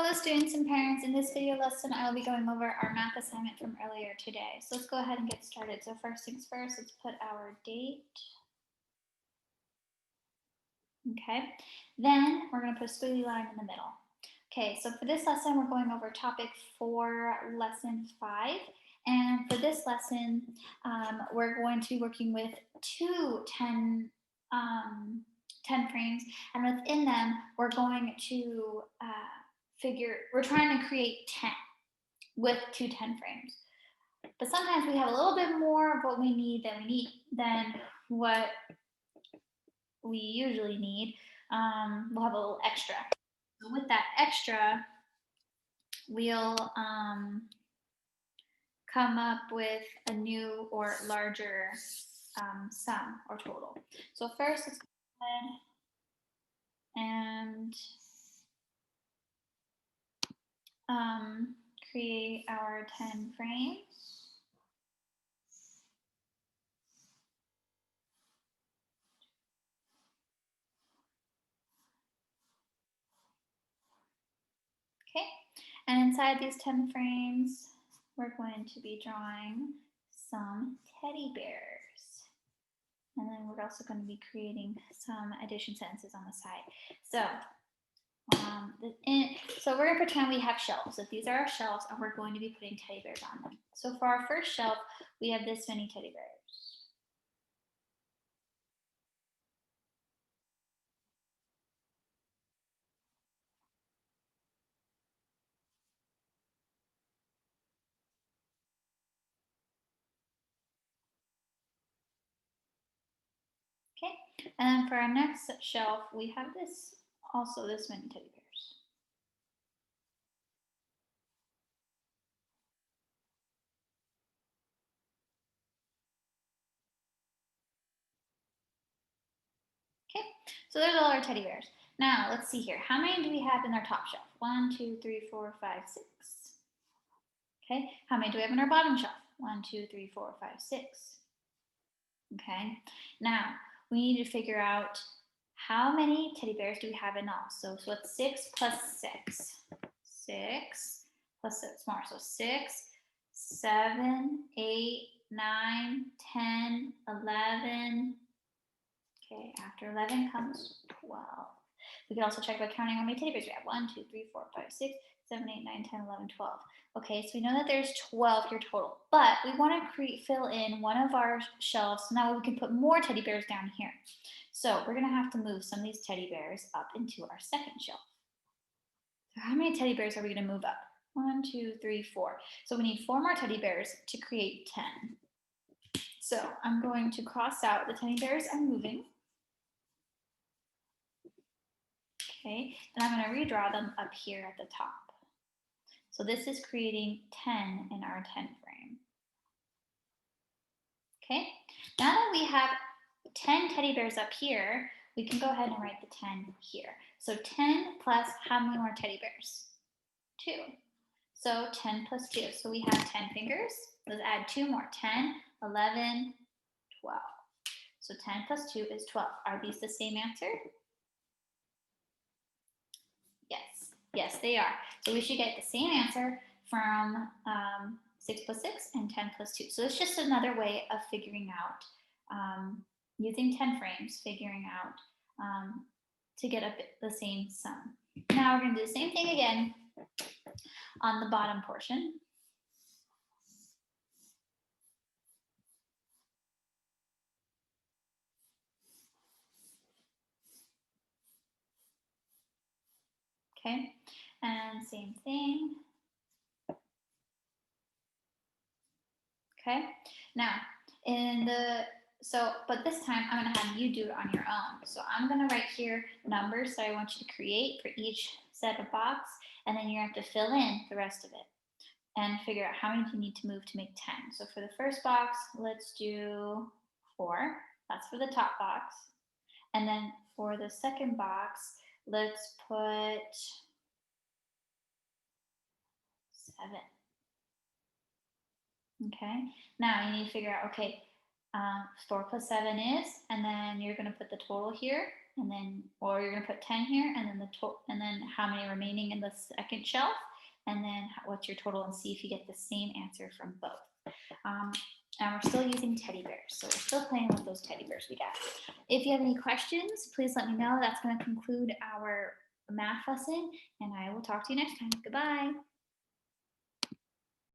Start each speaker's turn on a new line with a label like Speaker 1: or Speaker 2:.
Speaker 1: Hello students and parents, in this video lesson I will be going over our math assignment from earlier today. So let's go ahead and get started. So first things first, let's put our date. Okay, then we're going to put a squiggly line in the middle. Okay, so for this lesson we're going over topic 4, lesson 5. And for this lesson, we're going to be working with two 10 frames, and within them we're going to we're trying to create 10 with two 10 frames. But sometimes we have a little bit more of what we need than what we usually need. We'll have a little extra. So with that extra, we'll come up with a new or larger sum or total. So first, let's go ahead and create our 10 frames. Okay, and inside these 10 frames, we're going to be drawing some teddy bears. And then we're also going to be creating some addition sentences on the side. So, we're going to pretend we have shelves. That these are our shelves, and we're going to be putting teddy bears on them. So for our first shelf, we have this many teddy bears. Okay, and then for our next shelf, we have this many teddy bears. Okay, so there's all our teddy bears. Now let's see here. How many do we have in our top shelf? 1, 2, 3, 4, 5, 6. Okay, how many do we have in our bottom shelf? 1, 2, 3, 4, 5, 6. Okay, now we need to figure out how many teddy bears do we have in all. So what's 6 plus 6? 6 plus 6 more. So 6, 7, 8, 9, 10, 11. Okay, after 11 comes 12. We can also check by counting how many teddy bears we have. 1, 2, 3, 4, 5, 6, 7, 8, 9, 10, 11, 12. Okay, so we know that there's 12 here total, but we want to fill in one of our shelves so now we can put more teddy bears down here. So we're going to have to move some of these teddy bears up into our second shelf. So how many teddy bears are we going to move up? 1, 2, 3, 4. So we need 4 more teddy bears to create 10. So I'm going to cross out the teddy bears I'm moving. Okay, and I'm going to redraw them up here at the top. So this is creating 10 in our 10 frame. Okay, now that we have 10 teddy bears up here, we can go ahead and write the 10 here. So 10 plus how many more teddy bears? 2. So 10 plus 2. So we have 10 fingers. Let's add 2 more. 10, 11, 12. So 10 plus 2 is 12. Are these the same answer? Yes, yes, they are. So we should get the same answer from 6 plus 6 and 10 plus 2. So it's just another way of figuring out, using 10 frames, figuring out to get the same sum. Now we're going to do the same thing again on the bottom portion. Okay, and same thing. Okay, now but this time I'm going to have you do it on your own. So I'm going to write here numbers that I want you to create for each set of box, and then you have to fill in the rest of it and figure out how many you need to move to make 10. So for the first box, let's do 4. That's for the top box. And then for the second box, let's put 7. Okay, now you need to figure out, okay, 4 plus 7 is, and then you're going to put the total here, and then, or you're gonna put 10 here, and then the total, and then how many remaining in the second shelf, and then what's your total, and see if you get the same answer from both. And we're still using teddy bears, so we're still playing with those teddy bears we got. If you have any questions, please let me know. That's going to conclude our math lesson, and I will talk to you next time. Goodbye.